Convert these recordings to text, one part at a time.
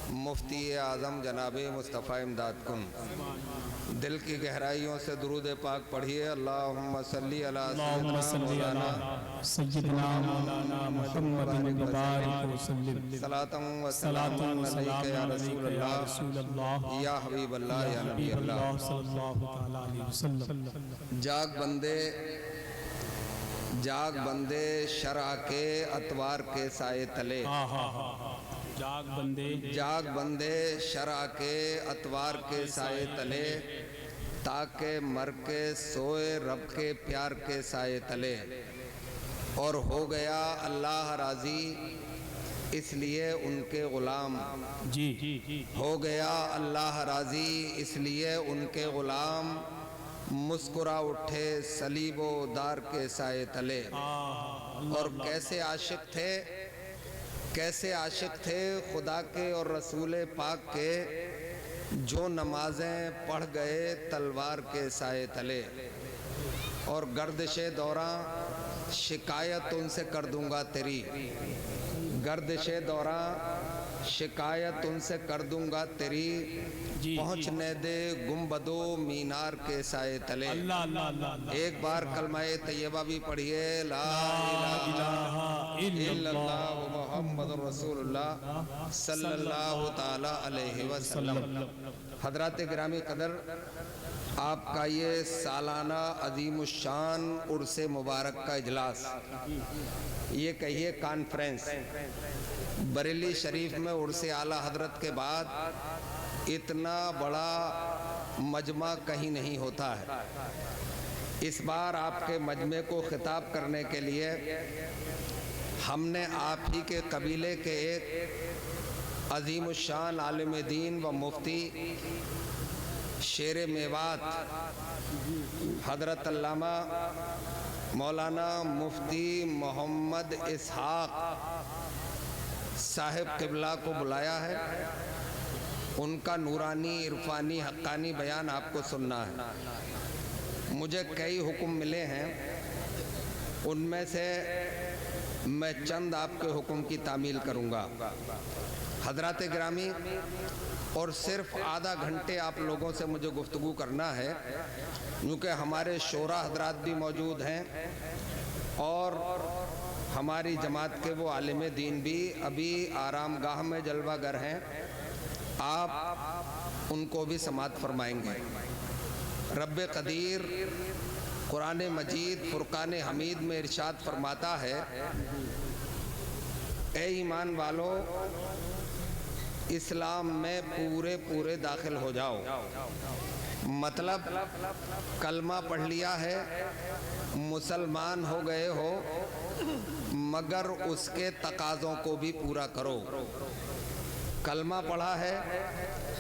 مفتی اعظم جناب مصطفیٰ امداد کن۔ دل کی گہرائیوں سے درود پاک پڑھیے۔ اللہم صلی علی سیدنا مولانا محمد مبارک وسلم صلاۃ و صلاۃ سلام و سلام علیک یا رسول علیک یا اللہ رسول اللہ یا حبیب اللہ یا نبی اللہ۔ صلی اللہ تعالی علیہ وسلم۔ جاگ بندے شرع کے اتوار کے سائے تلے، جاگ بندے شرع کے اتوار کے سائے تلے، تاکہ مر کے سوئے رب کے پیار کے سائے تلے۔ اور ہو گیا اللہ راضی اس لیے ان کے غلام، ہو گیا اللہ راضی اس لیے ان کے غلام، مسکرا اٹھے صلیب و دار کے سائے تلے۔ اور کیسے عاشق تھے خدا کے اور رسول پاک کے، جو نمازیں پڑھ گئے تلوار کے سائے تلے۔ اور گردش دوران شکایت ان سے کر دوں گا تیری، گردش دوران شکایت ان سے کر دوں گا تیری، پہنچنے دے گنبد و مینار کے سائے تلے۔ ایک بار کلمہ طیبہ بھی پڑھیے، لا الہ الا اللہ محمد رسول اللہ صلی اللہ تعالی علیہ وسلم۔ حضرات گرامی قدر، آپ کا یہ سالانہ عظیم الشان عرس مبارک کا اجلاس، یہ کہیے کانفرنس، بریلی شریف میں عرس اعلیٰ حضرت کے بعد اتنا بڑا مجمع کہیں نہیں ہوتا ہے۔ اس بار آپ کے مجمع کو خطاب کرنے کے لیے ہم نے آپ ہی کے قبیلے کے ایک عظیم الشان عالم دین و مفتی، شیر میوات، حضرت علامہ مولانا مفتی محمد اسحاق صاحب قبلہ کو بلایا ہے۔ ان کا نورانی عرفانی حقانی بیان آپ کو سننا ہے۔ مجھے کئی حکم ملے ہیں، ان میں سے میں چند آپ کے حکم کی تعمیل کروں گا۔ حضرات گرامی، اور صرف آدھا گھنٹے آپ لوگوں سے مجھے گفتگو کرنا ہے، کیونکہ ہمارے شورا حضرات بھی موجود ہیں اور ہماری جماعت کے وہ عالم دین بھی ابھی آرام گاہ میں جلوہ گر ہیں، آپ ان کو بھی سماعت فرمائیں گے۔ رب قدیر قرآن مجید فرقان حمید میں ارشاد فرماتا ہے، اے ایمان والو اسلام میں پورے داخل ہو جاؤ۔ مطلب کلمہ پڑھ لیا ہے، مسلمان ہو گئے ہو، مگر اس کے تقاضوں کو بھی پورا کرو۔ کلمہ پڑھا ہے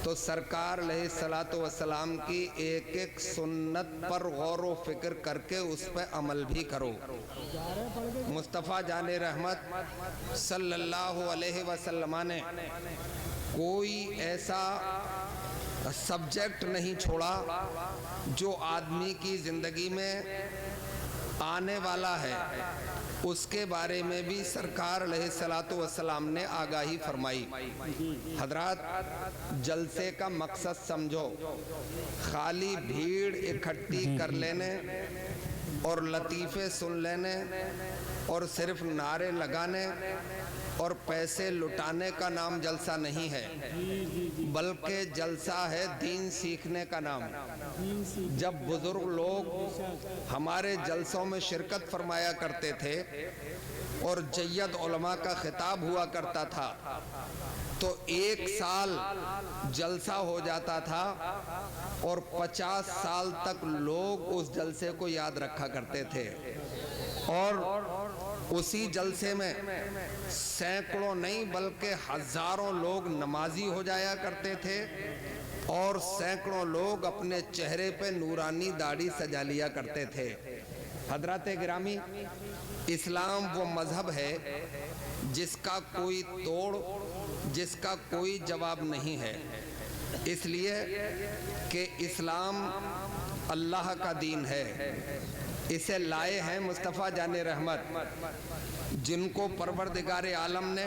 تو سرکار علیہ السلام کی ایک ایک سنت پر غور و فکر کر کے اس پہ عمل بھی کرو۔ مصطفیٰ جان رحمت صلی اللہ علیہ وسلم نے کوئی ایسا سبجیکٹ نہیں چھوڑا جو آدمی کی زندگی میں آنے والا ہے، اس کے بارے میں بھی سرکار علیہ السلام نے آگاہی فرمائی۔ حضرات، جلسے کا مقصد سمجھو، خالی بھیڑ اکٹھی کر لینے اور لطیفے سن لینے اور صرف نعرے لگانے اور پیسے لٹانے کا نام جلسہ نہیں ہے، بلکہ جلسہ ہے دین سیکھنے کا نام۔ جب بزرگ لوگ ہمارے جلسوں میں شرکت فرمایا کرتے تھے اور جید علماء کا خطاب ہوا کرتا تھا تو 1 سال جلسہ ہو جاتا تھا اور 50 سال تک لوگ اس جلسے کو یاد رکھا کرتے تھے۔ اور اسی جلسے میں سینکڑوں نہیں بلکہ ہزاروں لوگ نمازی ہو جایا کرتے تھے اور سینکڑوں لوگ اپنے چہرے پہ نورانی داڑھی سجا لیا کرتے تھے۔ حضرات گرامی، اسلام وہ مذہب ہے جس کا کوئی توڑ، جس کا کوئی جواب نہیں ہے، اس لیے کہ اسلام اللہ کا دین ہے۔ اسے لائے ہیں مصطفیٰ جان رحمت، جن کو پروردگار عالم نے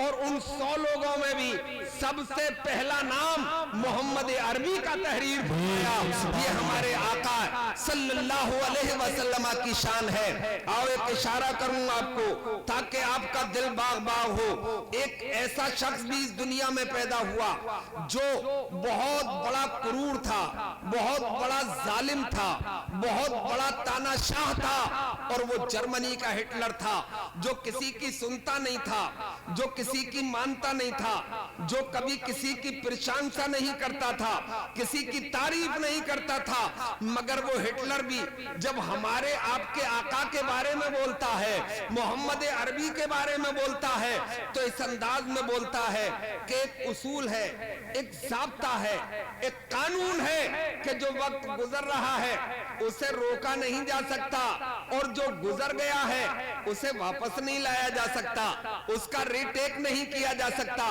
اور ان 100 لوگوں میں بھی سب سے پہلا نام محمد عربی کا تحریر فرمایا۔ یہ ہمارے آقا صلی اللہ علیہ وسلم کی شان ہے۔ آؤ ایک اشارہ کروں آپ کو تاکہ آپ کا دل باغ باغ ہو۔ ایک ایسا شخص بھی اس دنیا میں پیدا ہوا جو بہت بڑا کرور تھا، بہت بڑا ظالم تھا، بہت بڑا تانا شاہ تھا، اور وہ جرمنی کا ہٹلر تھا، جو کسی کی سنتا نہیں تھا، جو کسی کی مانتا نہیں تھا، جو کبھی کسی کی پرشانسا نہیں کرتا تھا، کسی کی تعریف نہیں کرتا تھا۔ مگر وہ ہٹلر بھی جب ہمارے آپ کے آقا کے بارے میں بولتا ہے، محمد عربی کے بارے میں بولتا ہے، تو اس انداز میں بولتا ہے کہ ایک اصول ہے، ایک ضابطہ ہے، ایک قانون ہے کہ جو وقت گزر رہا ہے اسے روکا نہیں جا سکتا، اور جو گزر گیا ہے اسے واپس نہیں لایا جا سکتا، اس کا ری ٹیک نہیں کیا جا سکتا۔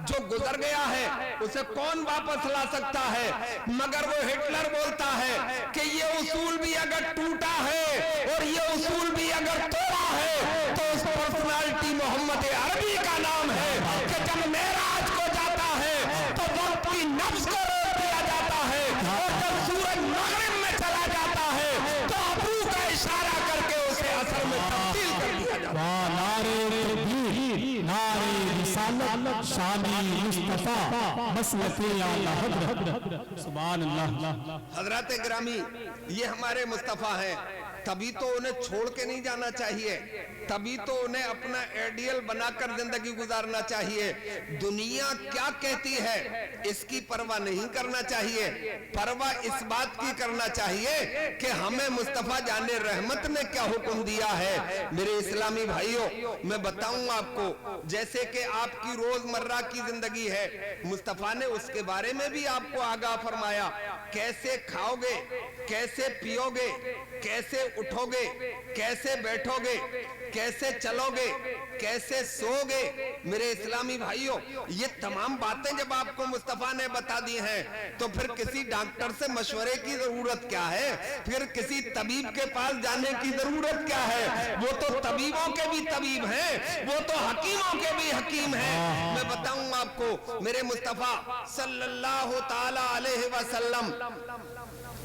جو گزر گیا ہے اسے کون واپس لا سکتا ہے؟ مگر وہ ہٹلر بولتا ہے کہ یہ اصول بھی اگر ٹوٹا ہے اور یہ اصول بھی اگر توڑا ہے تو اس پرسنالٹی محمد عربی کا نام ہے کہ جب معراج کو جاتا ہے تو وقت کی نفس کو روک دیا جاتا ہے، اور جب سورج مغرب میں چلا جاتا ہے تو ابو کا اشارہ کر کے اسے اثر میں تبدیل کر دیا جاتا ہے۔ نعرے تکبیر، نعرے رسالت، شان مصطفیٰ، مسلک اعلی حضرت، سبحان اللہ۔ حضرات گرامی، یہ ہمارے مصطفیٰ ہیں، تبھی تو انہیں چھوڑ کے نہیں جانا چاہیے، تبھی تو انہیں اپنا ایڈیل بنا کر زندگی گزارنا چاہیے۔ دنیا کیا کہتی ہے اس کی پرواہ نہیں کرنا چاہیے، پرواہ اس بات کی کرنا چاہیے کہ ہمیں مصطفیٰ جان رحمت نے کیا حکم دیا ہے۔ میرے اسلامی بھائیوں، میں بتاؤں آپ کو، جیسے کہ آپ کی روزمرہ کی زندگی ہے، مصطفیٰ نے اس کے بارے میں بھی آپ کو آگاہ فرمایا، کیسے کھاؤ گے، کیسے پیو گے، کیسے اٹھو گے، کیسے بیٹھو گے، کیسے چلو گے، کیسے سو گے۔ میرے اسلامی بھائیوں، یہ تمام باتیں جب آپ کو مصطفیٰ نے بتا دی ہیں تو پھر کسی ڈاکٹر سے مشورے کی ضرورت کیا ہے؟ پھر کسی طبیب کے پاس جانے کی ضرورت کیا ہے؟ وہ تو طبیبوں کے بھی طبیب ہیں، وہ تو حکیموں کے بھی حکیم ہیں۔ میں بتاؤں آپ کو، میرے مصطفیٰ صلی اللہ تعالی علیہ وسلم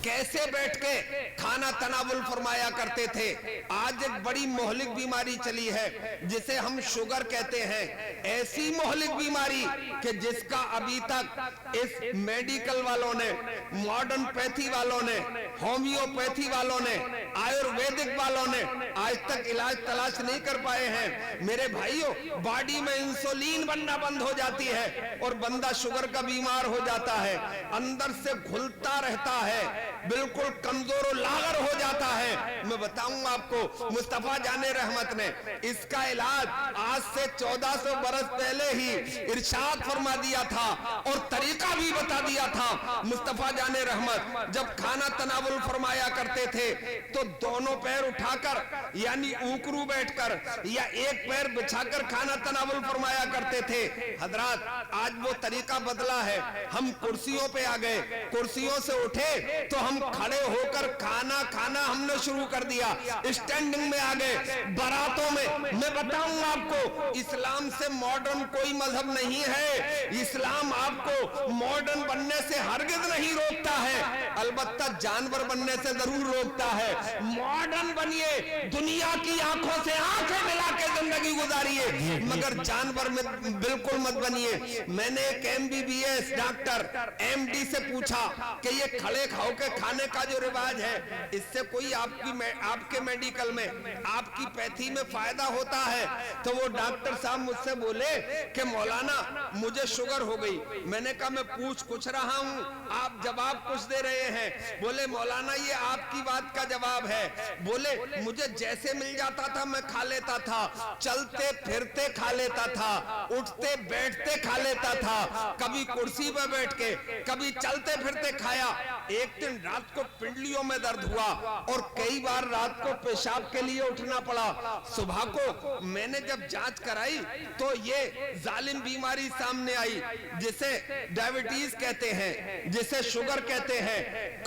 کیسے بیٹھ کے کھانا تناول فرمایا کرتے تھے۔ آج ایک بڑی مہلک بیماری چلی ہے جسے ہم شوگر کہتے ہیں، ایسی مہلک بیماری کہ جس کا ابھی تک اس میڈیکل والوں نے، ماڈرن پیتھی والوں نے، ہومیوپیتھی والوں نے، آیورویدک والوں نے آج تک علاج تلاش نہیں کر پائے ہیں۔ میرے بھائیوں، باڈی میں انسولین بننا بند ہو جاتی ہے اور بندہ شوگر کا بیمار ہو جاتا ہے، اندر سے گھلتا رہتا ہے، بالکل کمزور و لاغر ہو جاتا ہے۔ میں بتاؤں آپ کو، مصطفیٰ جان رحمت نے اس کا علاج آج سے 1400 برس پہلے ہی ارشاد فرما دیا تھا اور طریقہ بھی بتا دیا تھا۔ مصطفیٰ جان رحمت جب کھانا تناول فرمایا کرتے تھے تو دونوں پیر اٹھا کر، یعنی اوکرو بیٹھ کر یا ایک پیر بچھا کر کھانا تناول فرمایا کرتے تھے۔ حضرات، آج وہ طریقہ بدلا ہے، ہم کرسیوں پہ آ گئے، کرسیوں سے اٹھے تو ہم کھڑے ہو کر کھانا کھانا ہم نے شروع کر دیا، اسٹینڈنگ میں آ گئے۔ براتوں میں بتاؤں آپ کو، اسلام سے ماڈرن کوئی مذہب نہیں ہے، اسلام آپ کو ماڈرن بننے سے ہرگز نہیں روکتا ہے، البتہ جانور بننے سے ضرور روکتا ہے۔ ماڈرن بنیے، دنیا کی آنکھوں سے آنکھیں ملا کے زندگی گزاریے، مگر جانور میں بالکل مت بنیے۔ میں نے ایک MBBS ڈاکٹر MD سے پوچھا کہ یہ کھڑے کھاؤ کے کھانے کا جو رواج ہے، اس سے کوئی آپ کے میڈیکل میں، آپ کی پیتھی میں فائدہ ہوتا ہے؟ تو وہ ڈاکٹر صاحب مجھ سے بولے کہ مولانا مجھے شوگر ہو گئی۔ میں نے کہا میں پوچھ کچھ رہا ہوں، آپ جواب کچھ دے رہے ہیں۔ بولے مولانا یہ آپ کی بات کا جواب ہے۔ بولے مجھے جیسے مل جاتا تھا میں کھا لیتا تھا، چلتے پھرتے کھا لیتا تھا، اٹھتے بیٹھتے کھا لیتا تھا، کبھی کرسی پہ بیٹھ کے، کبھی چلتے پھرتے کھایا۔ ایک دن رات کو پنڈلیوں میں درد ہوا اور کئی بار رات کو پیشاب کے لیے اٹھنا پڑا۔ صبح کو میں نے جب جانچ کرائی تو یہ ظالم بیماری سامنے آئی جسے ڈائبٹیز کہتے ہیں، جسے شوگر کہتے ہیں۔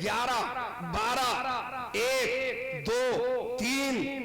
11, 12, 1, 2, 3,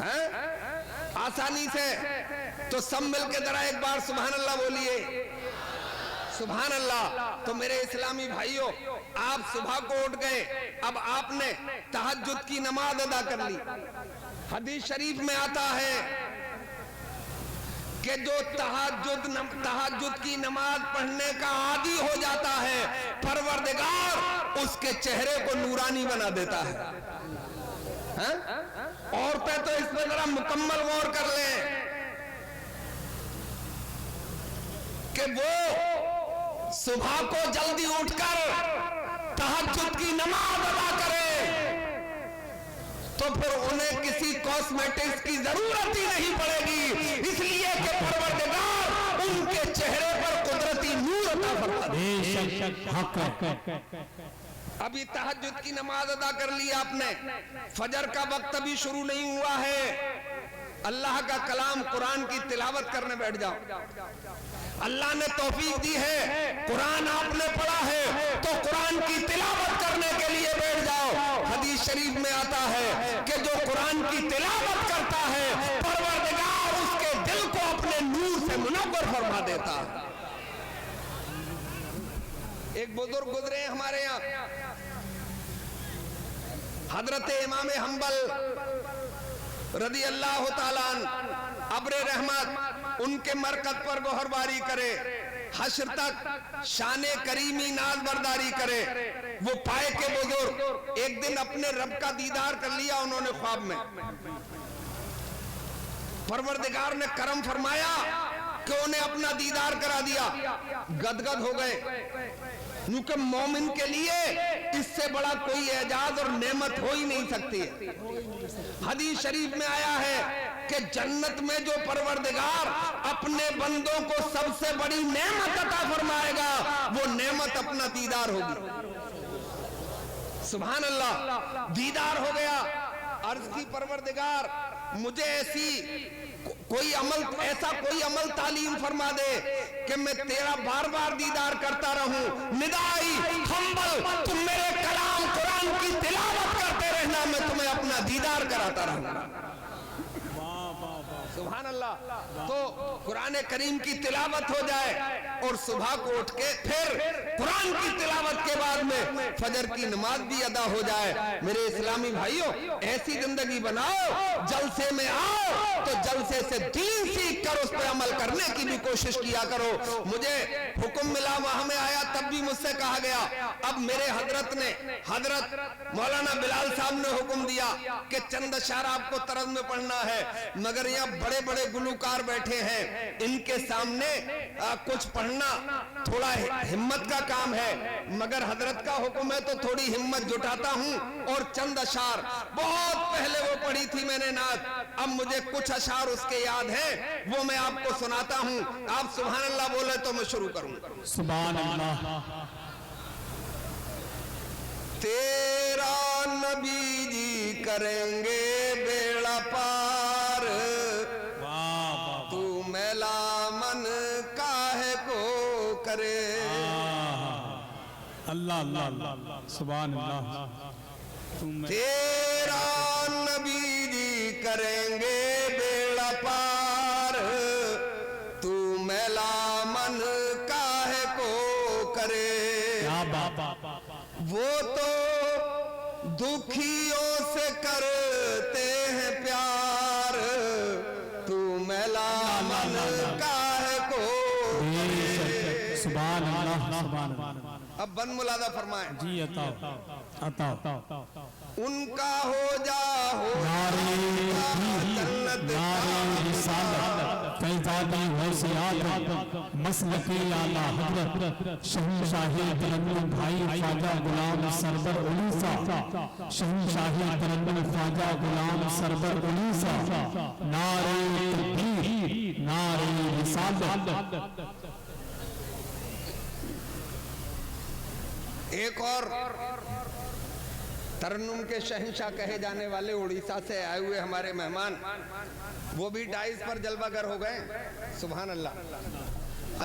آسانی سے. تو سب مل کے ذرا ایک بار سبحان اللہ بولیے. سبحان اللہ. تو میرے اسلامی بھائیوں، آپ صبح کو اٹھ گئے، اب آپ نے تہجد کی نماز ادا کر لی. حدیث شریف میں آتا ہے کہ جو تہجد کی نماز پڑھنے کا عادی ہو جاتا ہے، پروردگار اس کے چہرے کو نورانی بنا دیتا ہے. عورتیں تو اس میں ذرا مکمل غور کر لیں کہ وہ صبح کو جلدی اٹھ کر تہجد کی نماز ادا کرے تو پھر انہیں کسی کاسمیٹکس کی ضرورت ہی نہیں پڑے گی، اس لیے کہ پروردگار ان کے چہرے پر قدرتی نور عطا فرما دے. ابھی تہجد کی نماز ادا کر لی آپ نے، فجر کا وقت ابھی شروع نہیں ہوا ہے، اللہ کا کلام قرآن کی تلاوت کرنے بیٹھ جاؤ. اللہ نے توفیق دی ہے، قرآن آپ نے پڑھا ہے تو قرآن کی تلاوت کرنے کے لیے بیٹھ جاؤ. حدیث شریف میں آتا ہے کہ جو قرآن کی تلاوت کرتا ہے، پروردگار اس کے دل کو اپنے نور سے منور فرما دیتا ہے. ایک بزرگ گزرے ہمارے یہاں، حضرت امام حنبل رضی اللہ تعالیٰ عنہ، ابر رحمت ان کے مرکز پر گوہرباری کرے، حشر تک شان کریمی ناز برداری کرے. وہ پائے کے بزرگ ایک دن اپنے رب کا دیدار کر لیا انہوں نے خواب میں. پروردگار نے کرم فرمایا کہ انہیں اپنا دیدار کرا دیا، گدگد ہو گئے، کیونکہ مومن کے لیے اس سے بڑا کوئی اعجاز اور نعمت ہو ہی نہیں سکتی. حدیث شریف میں آیا ہے کہ جنت میں جو پروردگار اپنے بندوں کو سب سے بڑی نعمت عطا فرمائے گا، وہ نعمت اپنا دیدار ہوگی. سبحان اللہ. دیدار ہو گیا. عرض کی پروردگار مجھے ایسا کوئی عمل تعلیم فرما دے کہ میں تیرا بار بار دیدار کرتا رہوں. ندائی حنبل، تم میرے کلام قرآن کی تلاوت کرتے رہنا، میں تمہیں اپنا دیدار کراتا رہوں. سبحان اللہ. تو قرآن کریم کی تلاوت ہو جائے اور صبح کو اٹھ کے پھر قرآن کی تلاوت کے بعد میں فجر کی نماز بھی ادا ہو جائے. میرے اسلامی بھائیوں، ایسی زندگی بناؤ، جلسے میں آؤ تو جلسے سے دین سیکھ کر اس پہ عمل کرنے کی بھی کوشش کیا کرو. مجھے حکم ملا، وہاں میں آیا تب بھی مجھ سے کہا گیا، اب میرے حضرت مولانا بلال صاحب نے حکم دیا کہ چند اشعار آپ کو طرز میں پڑھنا ہے، مگر یہاں بڑے بڑے گلوکار بیٹھے ہیں، ان کے سامنے کچھ پڑھنا تھوڑا ہمت کا کام ہے، مگر حضرت کا حکم ہے تو تھوڑی ہمت جٹاتا ہوں اور چند اشعار، بہت پہلے وہ پڑھی تھی میں نے نعت، اب مجھے کچھ اشعار اس کے یاد ہیں، وہ میں آپ کو سناتا ہوں. آپ سبحان اللہ بولے تو میں شروع کروں. سبحان اللہ. تیرا نبی جی کریں گے بیڑا پار، تو میلا من کاہے کو کرے. اللہ اللہ اللہ. سبحان اللہ. تیرا نبی جی کریں گے بیڑا پار، تو میلا من کاہے کو کرے. وہ تو دکھیوں سے کرتے ہیں پیار، تو میلا من کاہے کو کرے. سبحان اللہ. سبحان اللہ. اب بن ملادہ فرمائیں. جی عطا. ان کا ہو جا ہو جنت فیضانی حیثیات مسلکی اعلیٰ حضرت شہنشاہی ترنم بھائی خواجہ غلام سرور اڑیسہ، شہنشاہی ترنم خواجہ غلام سرور اڑیسہ. نعرہ تکبیر، نعرہ رسالت. ایک اور ترنم کے شہنشاہ کہے جانے والے اڑیسہ سے آئے ہوئے ہمارے مہمان، وہ بھی ڈائز پر جلوہ گر ہو گئے. سبحان اللہ.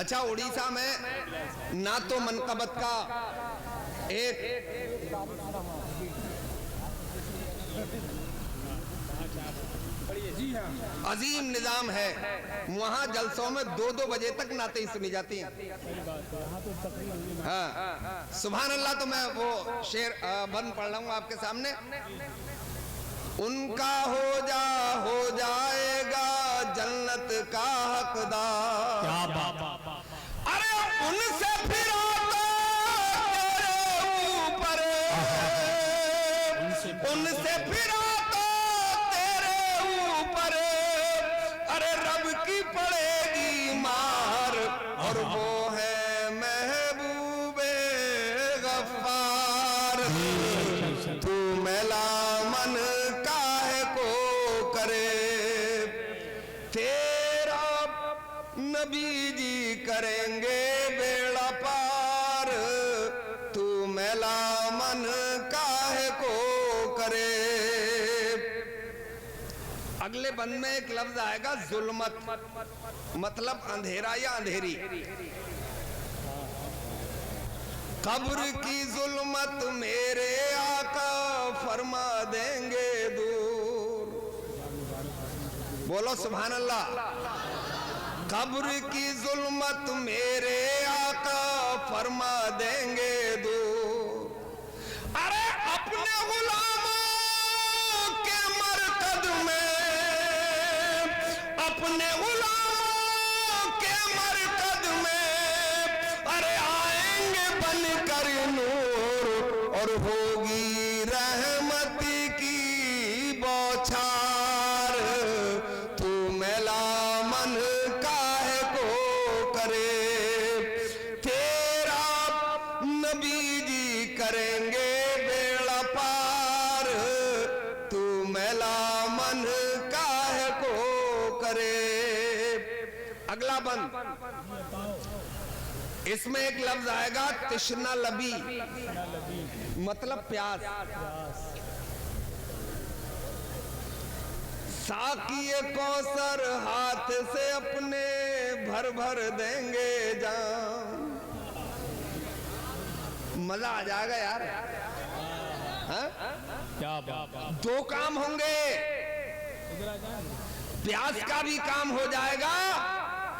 اچھا، اڑیسہ میں نعت و منقبت کا ایک عظیم نظام ہے وہاں جلسوں میں 2-2 بجے تک نعتیں ہی سنی جاتی ہیں. ہاں سبحان اللہ. تو میں وہ شعر بند پڑھ رہا ہوں آپ کے سامنے. ان کا ہو جائے گا جنت کا حقدار. کیا بات. ارے ان سے پھر ان سے پھر تیرے اوپر ارے رب کی پڑے گی مار. اور وہ ہے محبوب غفار. تو میلا من کاہے کو کرے تیرا نبی جی کریں گے بیڑا پار. تو میلا من کاہے کو کرے. اگلے بند میں ایک لفظ آئے گا ظلمت, مطلب اندھیرا یا اندھیری. قبر کی ظلمت میرے آقا فرما دیں گے دور. بولو سبحان اللہ. قبر کی ظلمت میرے آقا فرما دیں گے دور. ارے اپنے غلاموں کے مرقد میں, اپنے غلاموں کے مرقد میں ارے آئیں گے بن کر نور. اور ہوگی رحمت کی بوچھار. تو میلا من کاہے کو کرے تیرا نبی جی کریں گے بیڑا پار. تو میلا من کاہے کو کرے. اگلا بند اس میں ایک لفظ آئے گا تشنا لبی, مطلب پیاس. ساقی کوثر ہاتھ سے اپنے بھر بھر دیں گے جام. مزہ آ جائے گا یار. کیا بات. 2 کام ہوں گے, پیاس کا بھی کام ہو جائے گا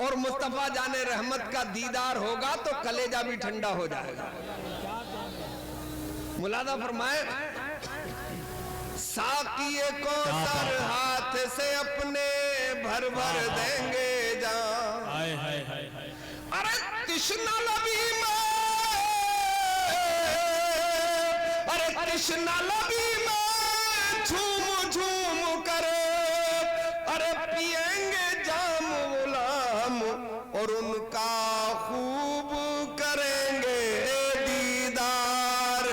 اور مصطفیٰ جان رحمت کا دیدار ہوگا تو کلیجہ بھی ٹھنڈا ہو جائے گا. ملاحظہ فرمائے. ساقی کوثر ہاتھ سے اپنے بھر بھر دیں گے جام. ارے تشنا لبی میں, ارے تشنا لبی میں جھوم جھوم کر ارے پیئیں گے جام غلام. اور ان کا خوب کریں گے دیدار.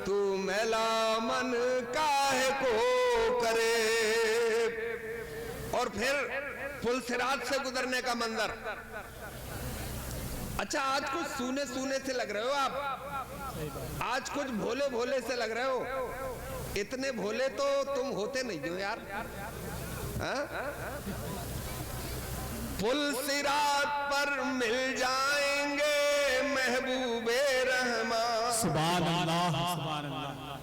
تو میلا من کاہے کو کرے. اور پھر پل صراط سے گزرنے کا منظر. اچھا آج کچھ سونے سونے سے لگ رہے ہو آپ, آج کچھ بھولے بھولے سے لگ رہے ہو. اتنے بھولے تو تم ہوتے نہیں ہو یار. پل صراط پر مل جائیں گے محبوب رحمان. سبحان اللہ. سبحان اللہ.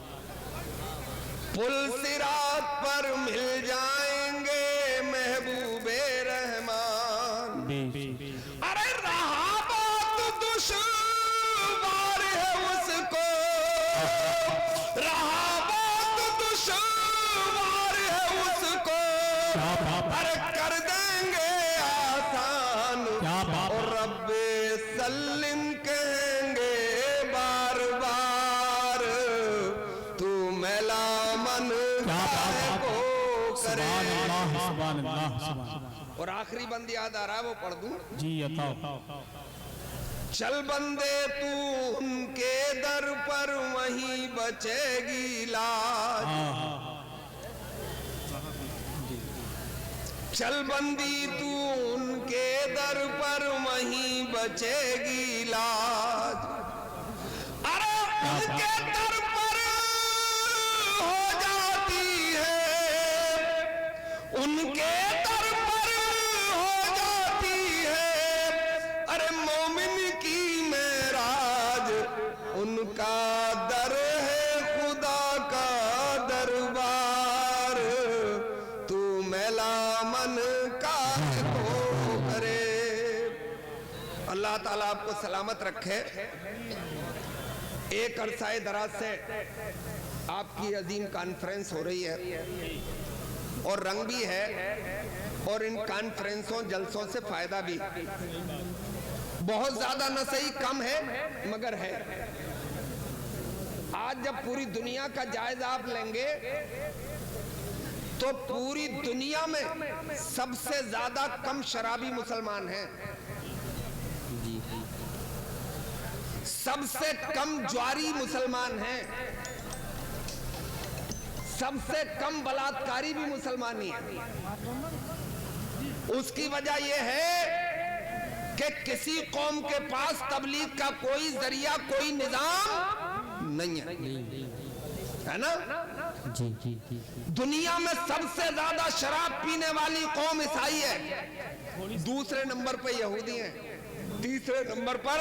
پل صراط پر مل جائیں گے محبوب رحمان. ارے رہا بات دشوار ہے اس کو, رہا بات دشوار ہے اس کو. ارے کر دیں گے آسان اور رب سلم کہیں گے بار بار. تو میلا من کاہے کو کرے. سبحان اللہ. اور آخری بند یاد آ رہا ہے وہ پڑھ دوں. جی عطا. چل بندے تو ان کے در پر وہیں بچے گی لاج. چل بندی تو ان کے در پر وہیں بچے گی لاج. ارے ان کے در پر ہو جاتی ہے, ان کے در پر ہو جاتی ہے ارے مومن کی معراج. ان کا در ہے خدا کا دربار. اللہ تعالیٰ آپ کو سلامت رکھے. ایک عرصہ دراز سے آپ کی عظیم کانفرنس ہو رہی ہے اور رنگ بھی ہے اور ان کانفرنسوں جلسوں سے فائدہ بھی. بہت زیادہ نہ صحیح کم ہے مگر ہے. آج جب پوری دنیا کا جائزہ آپ لیں گے تو پوری دنیا میں سب سے زیادہ کم شرابی مسلمان ہیں, سب سے کم جواری مسلمان ہیں, سب سے کم بلاತ್ಕಾری بھی مسلمان ہی ہیں. اس کی وجہ یہ ہے کہ کسی قوم کے پاس تبلیغ کا کوئی ذریعہ, کوئی نظام نہیں ہے نا. دنیا میں سب سے زیادہ شراب پینے والی قوم عیسائی ہے, دوسرے نمبر پہ یہودی ہیں, تیسرے نمبر پر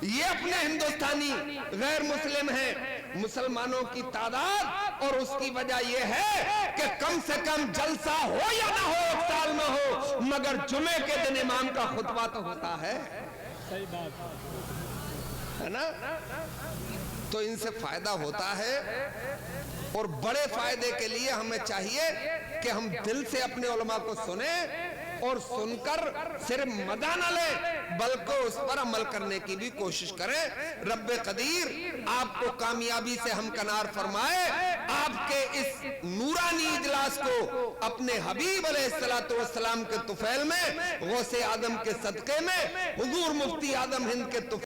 یہ اپنے ہندوستانی غیر مسلم ہیں. مسلمانوں کی تعداد, اور اس کی وجہ یہ ہے کہ کم سے کم جلسہ ہو یا نہ ہو ایک سال میں ہو, مگر جمعے کے دن امام کا خطبہ تو ہوتا ہے نا. تو ان سے فائدہ ہوتا ہے, اور بڑے فائدے کے لیے ہمیں چاہیے کہ ہم دل سے اپنے علماء کو سنیں, اور سن کر صرف مزہ نہ لیں بلکہ اس پر عمل کرنے کی بھی کوشش کریں. رب قدیر آپ کو کامیابی سے ہمکنار فرمائے, آپ کے اس نورانی اجلاس کو اپنے حبیب علیہ السلام کے طفیل میں, غوث آدم کے صدقے میں, حضور مفتی اعظم ہند کے طفیل